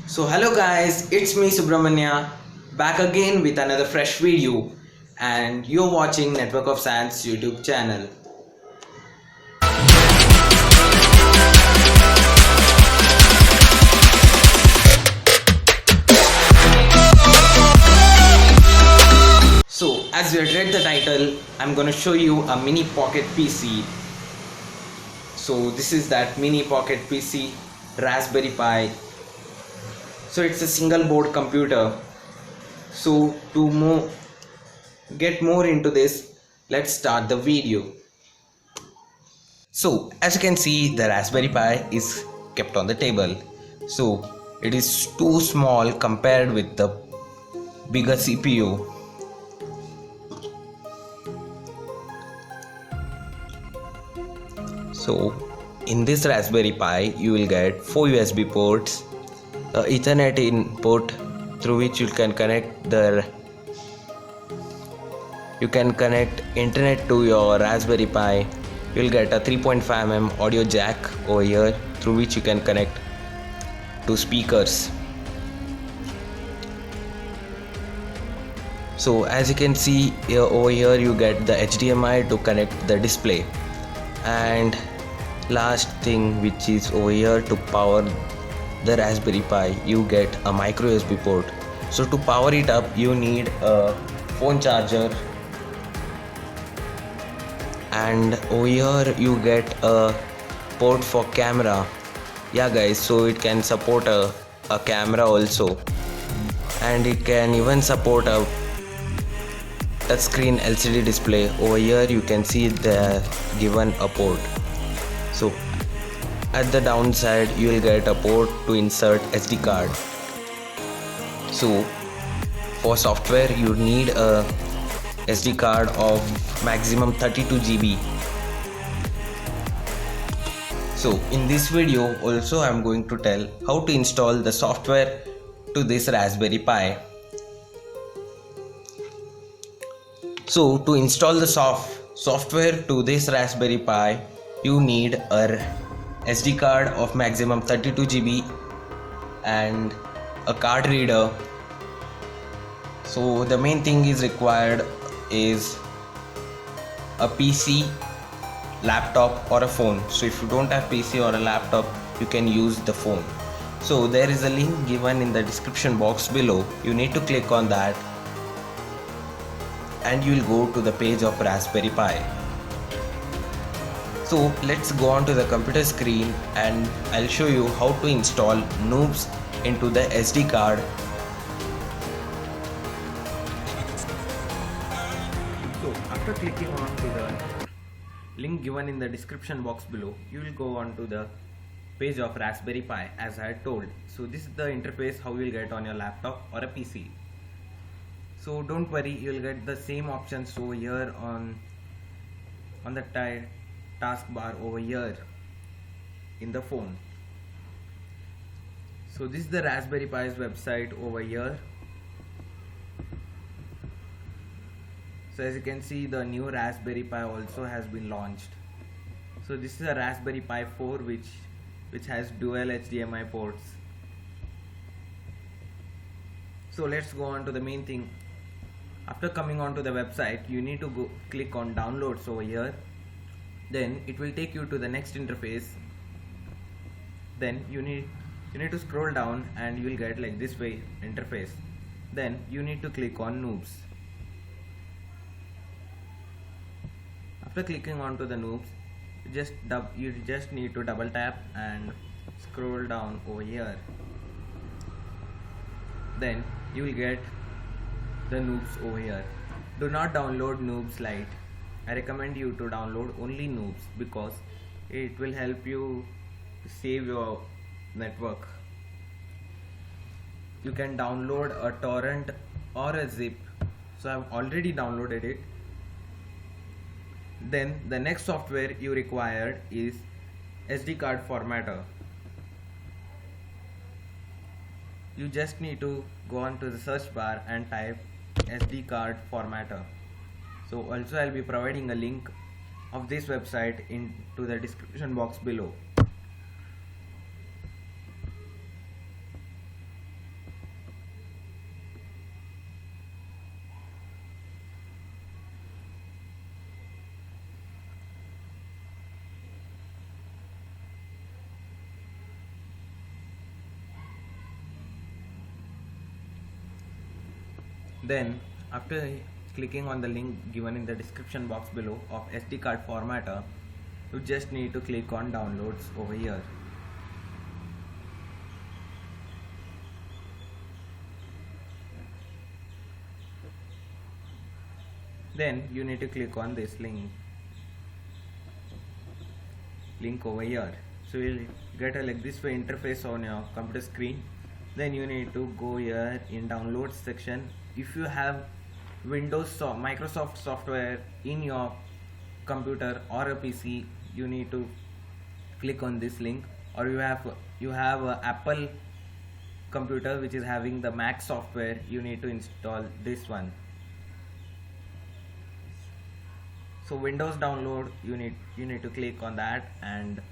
So hello guys, it's me Subramanya back again with another fresh video and you're watching Network of Science YouTube channel. So as you had read the title, I'm gonna show you a mini pocket PC. So this is that mini pocket PC Raspberry Pi. So it's a single board computer. So to get more into this, let's start the video. So as you can see, the Raspberry Pi is kept on the table. So it is too small compared with the bigger CPU. So in this Raspberry Pi you will get 4 USB ports, Ethernet input through which you can connect internet to your Raspberry Pi. You will get a 3.5mm audio jack over here through which you can connect to speakers. So as you can see over here you get the HDMI to connect the display, and last thing which is over here to power the Raspberry Pi you get a micro USB port. So to power it up you need a phone charger, and over here you get a port for camera. Yeah guys, so it can support a camera also, and it can even support a touchscreen LCD display. Over here you can see the given a port. So at the downside you will get a port to insert SD card. So for software you need a SD card of maximum 32 GB. So in this video also I am going to tell how to install the software to this Raspberry Pi. So to install the software to this Raspberry Pi you need a SD card of maximum 32 GB and a card reader. So the main thing is required is a PC, laptop or a phone. So if you don't have PC or a laptop you can use the phone. So there is a link given in the description box below. You need to click on that and you will go to the page of Raspberry Pi. So let's go on to the computer screen and I'll show you how to install Noobs into the SD card. So after clicking on to the link given in the description box below, you will go on to the page of Raspberry Pi as I had told. So this is the interface how you will get on your laptop or a PC. So don't worry, you will get the same options over here on the taskbar over here in the phone. So this is the Raspberry Pi's website over here. So as you can see, the new Raspberry Pi also has been launched. So this is a Raspberry Pi 4 which has dual HDMI ports. So let's go on to the main thing. After coming on to the website, you need to go click on downloads over here. Then it will take you to the next interface. Then you need to scroll down and you will get like this way interface. Then you need to click on Noobs. After clicking on to the Noobs, you just need to double tap and scroll down over here. Then you will get the Noobs over here. Do not download Noobs Lite. I recommend you to download only Noobs because it will help you save your network. You can download a torrent or a zip. So I've already downloaded it. Then the next software you required is SD card formatter. You just need to go on to the search bar and type SD card formatter. So also I'll be providing a link of this website into the description box below. Then after clicking on the link given in the description box below of SD card formatter, you just need to click on downloads over here. Then you need to click on this link over here. So you'll get a like this way interface on your computer screen. Then you need to go here in downloads section. If you have Microsoft software in your computer or a PC, you need to click on this link. Or you have a Apple computer which is having the Mac software, you need to install this one. So Windows download, you need to click on that, and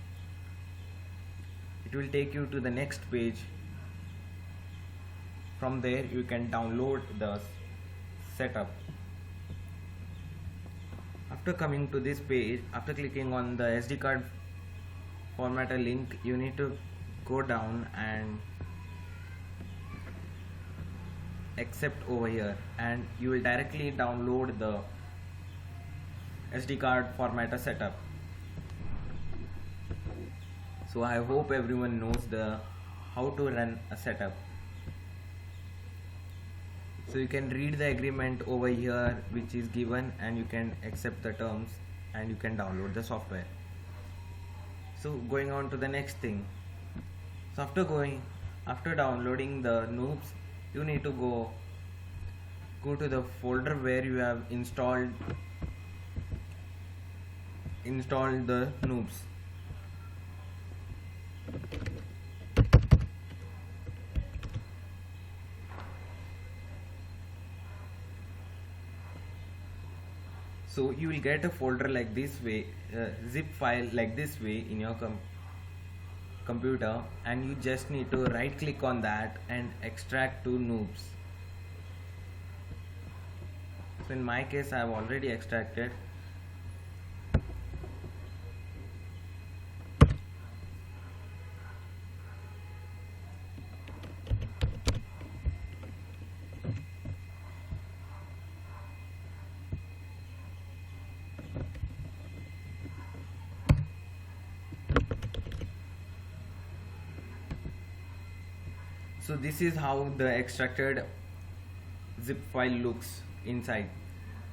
it will take you to the next page. From there you can download the setup. After coming to this page, after clicking on the SD card formatter link, you need to go down and accept over here, and you will directly download the SD card formatter setup. So I hope everyone knows how to run a setup. So you can read the agreement over here which is given, and you can accept the terms, and you can download the software. So going on to the next thing. So after downloading the noobs, you need to go to the folder where you have installed the noobs. So you will get a folder like this way, zip file like this way in your computer, and you just need to right click on that and extract to noobs. So in my case I have already extracted. So this is how the extracted zip file looks inside.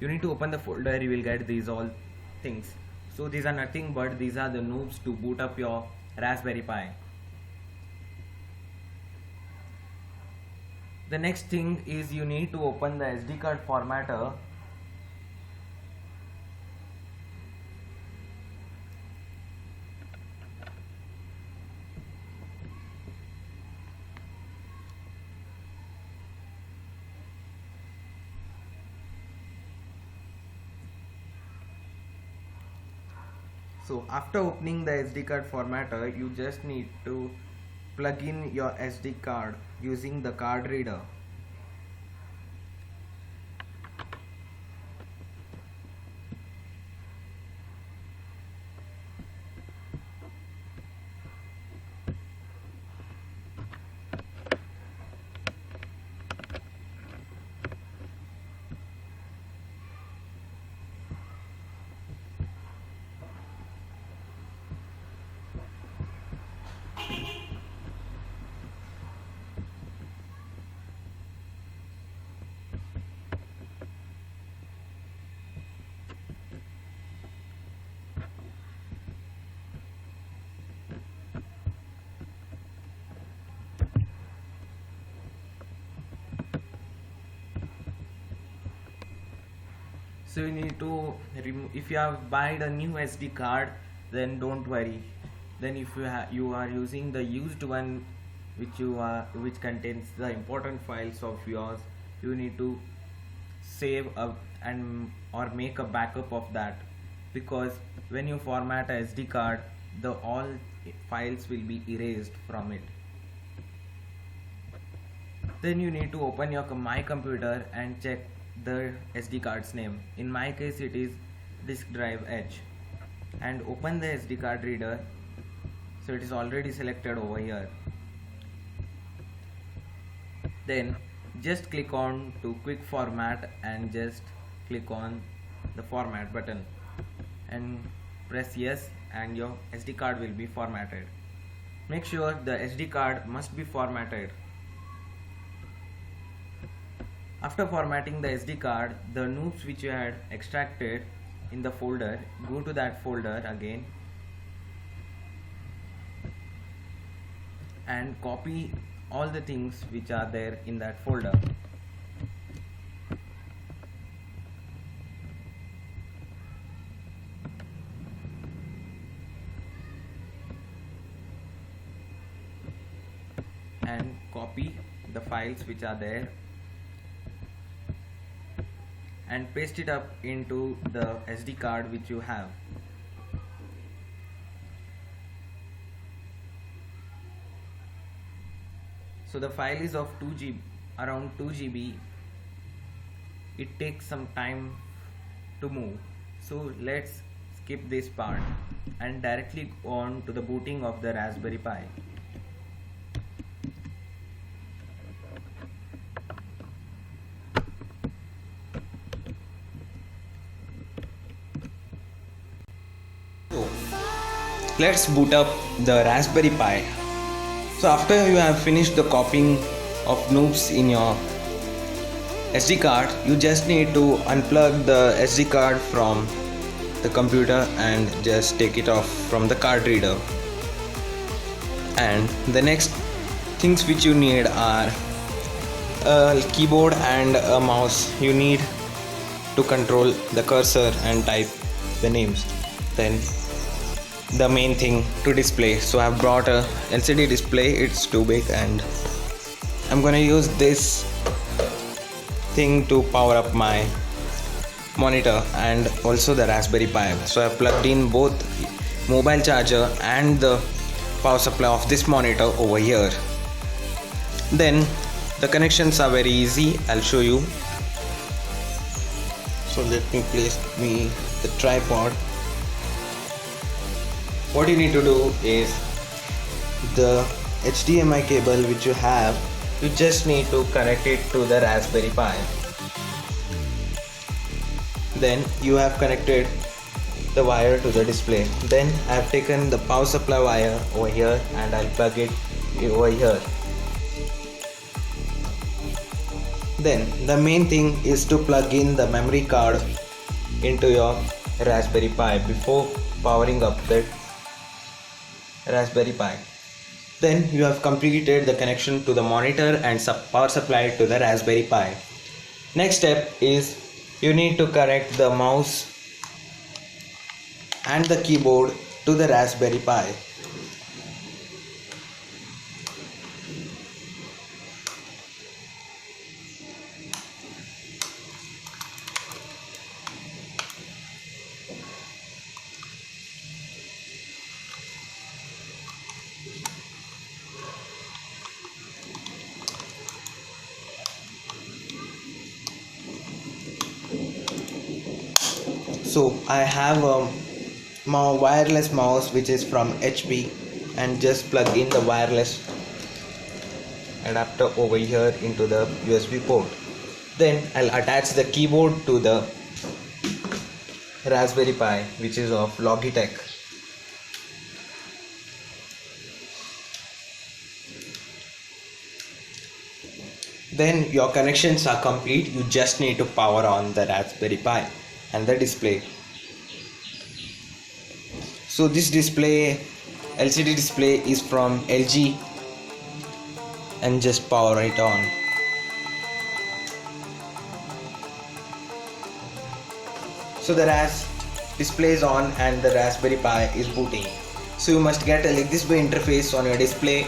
You need to open the folder, you will get these all things. So these are nothing but these are the noobs to boot up your Raspberry Pi. The next thing is you need to open the SD card formatter. So after opening the SD card formatter, you just need to plug in your SD card using the card reader. So you need to remove. If you have bought a new SD card, then don't worry. Then if you are using the used one, which contains the important files of yours, you need to save up or make a backup of that, because when you format a SD card, the all files will be erased from it. Then you need to open your My Computer and check the SD card's name. In my case it is disk drive H, and open the SD card reader. So it is already selected over here. Then just click on to quick format and just click on the format button and press yes, and your SD card will be formatted. Make sure the SD card must be formatted. After formatting the SD card, the noobs which you had extracted in the folder, go to that folder again and copy all the things which are there in that folder. And copy the files which are there and paste it up into the SD card which you have. So the file is of 2 GB, around 2 GB. It takes some time to move. So let's skip this part and directly go on to the booting of the Raspberry Pi. Let's boot up the Raspberry Pi. So after you have finished the copying of noobs in your SD card, you just need to unplug the SD card from the computer and just take it off from the card reader. And the next things which you need are a keyboard and a mouse. You need to control the cursor and type the names. Then the main thing to display. So I've brought a LCD display. It's too big and I'm gonna use this thing to power up my monitor and also the Raspberry Pi. So I've plugged in both mobile charger and the power supply of this monitor over here. Then the connections are very easy. I'll show you. So let me place the tripod. What you need to do is the HDMI cable which you have, you just need to connect it to the Raspberry Pi. Then you have connected the wire to the display. Then I have taken the power supply wire over here and I'll plug it over here. Then the main thing is to plug in the memory card into your Raspberry Pi before powering up the Raspberry Pi. Then you have completed the connection to the monitor and power supply to the Raspberry Pi. Next step is you need to connect the mouse and the keyboard to the Raspberry Pi. So I have a wireless mouse which is from HP and just plug in the wireless adapter over here into the USB port. Then I'll attach the keyboard to the Raspberry Pi which is of Logitech. Then your connections are complete. You just need to power on the Raspberry Pi and the display. So this display, LCD display, is from LG, and just power it on. So the display is on and the Raspberry Pi is booting. So you must get a display interface on your display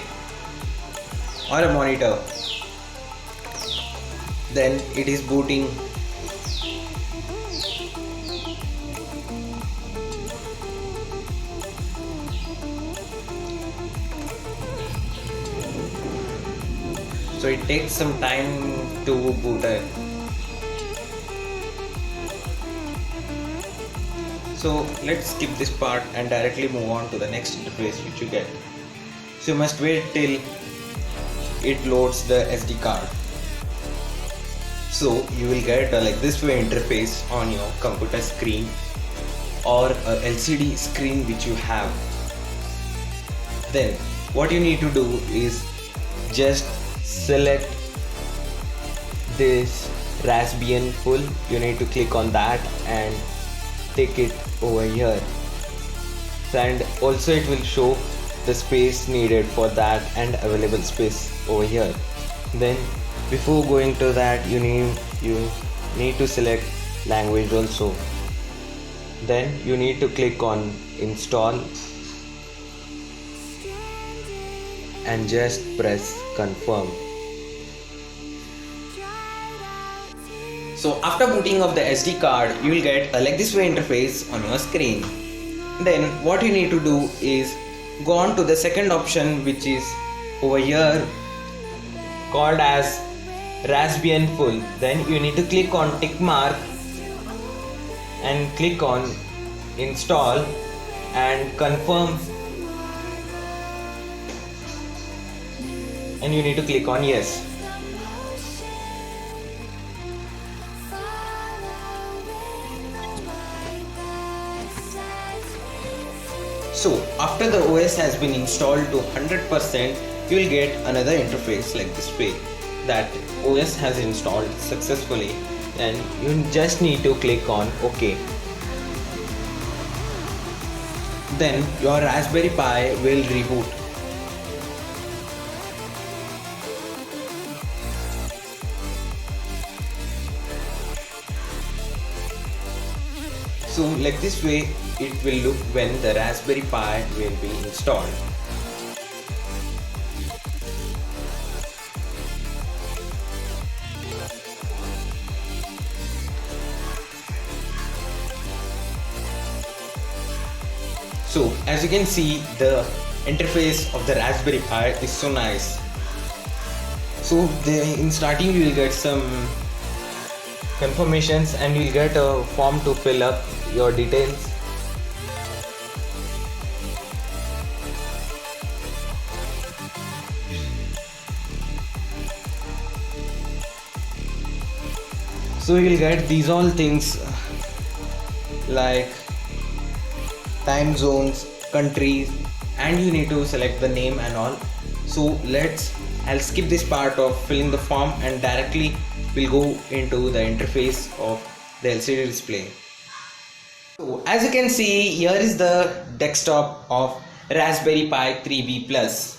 or a monitor. Then it is booting. So it takes some time to boot it. So let's skip this part and directly move on to the next interface which you get. So you must wait till it loads the SD card. So you will get like this way interface on your computer screen or a LCD screen which you have. Then what you need to do is just select this Raspbian full. You need to click on that and take it over here, and also it will show the space needed for that and available space over here. Then before going to that, you need to select language also. Then you need to click on install and just press confirm. So after booting of the SD card, you will get a like this way interface on your screen. Then what you need to do is go on to the second option, which is over here called as Raspbian full. Then you need to click on tick mark and click on install and confirm, and you need to click on yes. So after the OS has been installed to 100%, you will get another interface like this way, that OS has installed successfully, and you just need to click on OK. Then your Raspberry Pi will reboot. So like this way it will look when the Raspberry Pi will be installed. So as you can see, the interface of the Raspberry Pi is so nice. So in starting you will get some confirmations and you will get a form to fill up your details. So you will get these all things like time zones, countries, and you need to select the name and all. So I'll skip this part of filling the form and directly we'll go into the interface of the LCD display. So as you can see, here is the desktop of Raspberry Pi 3B Plus.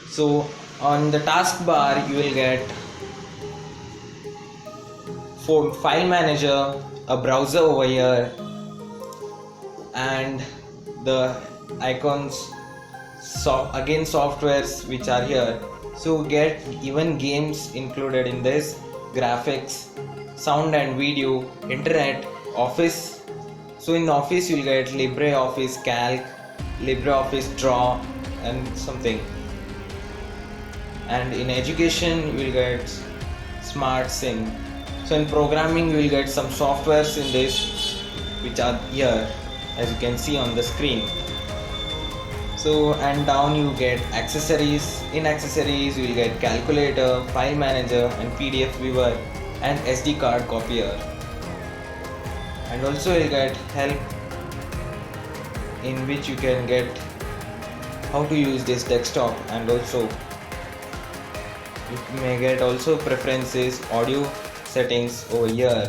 So on the taskbar you will get file manager, a browser over here, and the icons, again softwares which are here. So get even games included in this, graphics, sound and video, internet, office. So in office you'll get LibreOffice Calc, LibreOffice Draw and something, and in education you will get SmartSync. So in programming you will get some softwares in this which are here as you can see on the screen. So and down you get accessories. In accessories you will get calculator, file manager and PDF viewer and SD card copier. And also you'll get help in which you can get how to use this desktop, and also you may get also preferences, audio settings over here.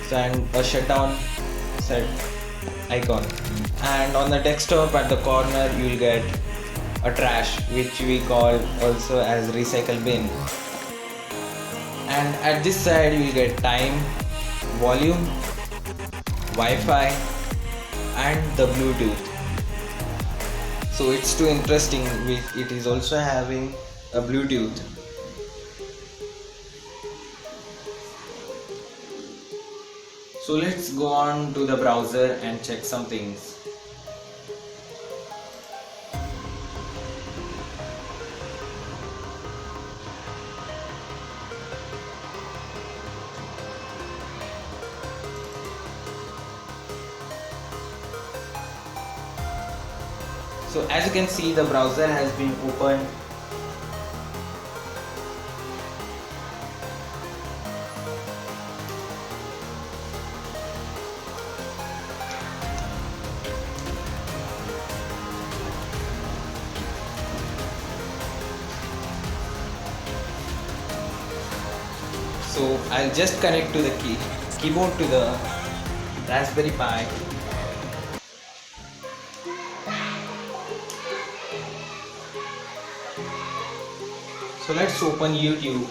So and a shutdown set icon, and on the desktop at the corner you will get a trash which we call also as recycle bin, and at this side you will get time, volume, Wi-Fi and the Bluetooth. So it's too interesting, it is also having a Bluetooth. So let's go on to the browser and check some things. So as you can see, the browser has been opened So I'll just connect to the keyboard to the Raspberry Pi. So let's open YouTube.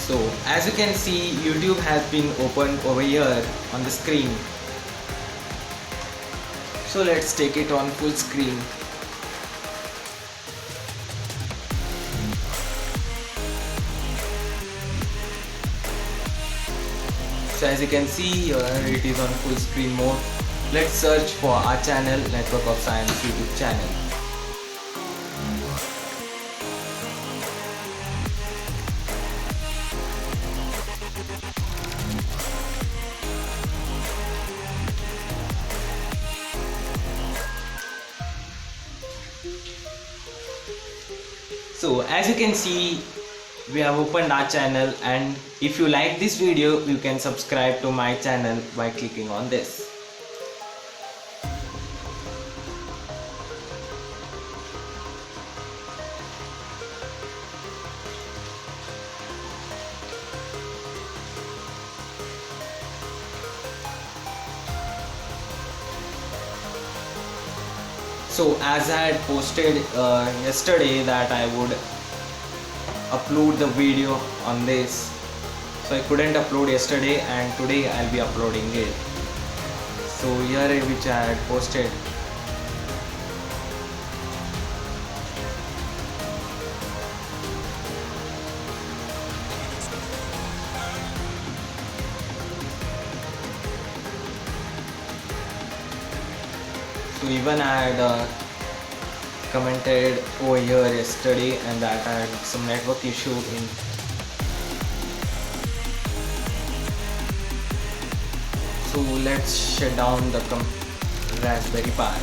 So as you can see, YouTube has been opened over here on the screen. So let's take it on full screen. So as you can see here, it is on full screen mode. Let's search for our channel, Network of Science YouTube channel. So as you can see, we have opened our channel, and if you like this video, you can subscribe to my channel by clicking on this. So as I had posted yesterday that I would upload the video on this, so I couldn't upload yesterday, and today I'll be uploading it. So here which I had posted. So even I had commented over here yesterday, and that I had some network issue in. So let's shut down the Raspberry Pi.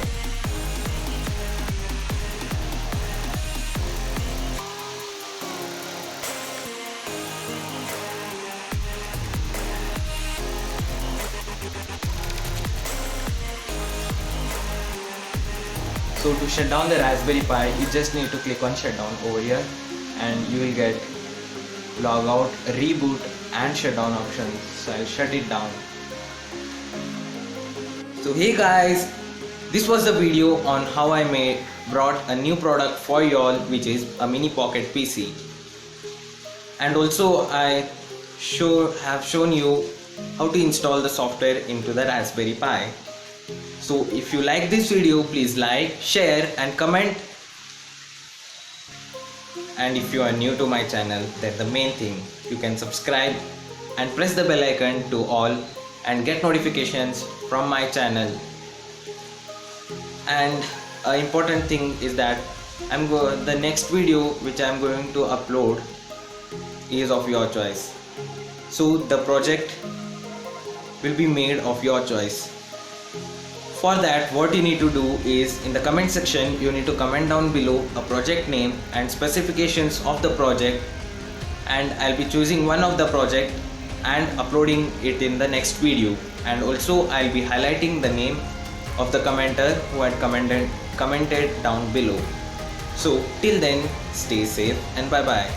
So to shut down the Raspberry Pi, you just need to click on shutdown over here, and you will get log out, reboot and shutdown options. So I'll shut it down. So hey guys, this was the video on how I brought a new product for y'all, which is a mini pocket PC. And also I have shown you how to install the software into the Raspberry Pi. So if you like this video, please like, share and comment. And if you are new to my channel, then the main thing, you can subscribe and press the bell icon to all and get notifications from my channel. And an important thing is that the next video which I am going to upload is of your choice. So the project will be made of your choice. For that, what you need to do is, in the comment section, you need to comment down below a project name and specifications of the project, and I'll be choosing one of the project and uploading it in the next video. And also I'll be highlighting the name of the commenter who had commented down below. So till then, stay safe and bye bye.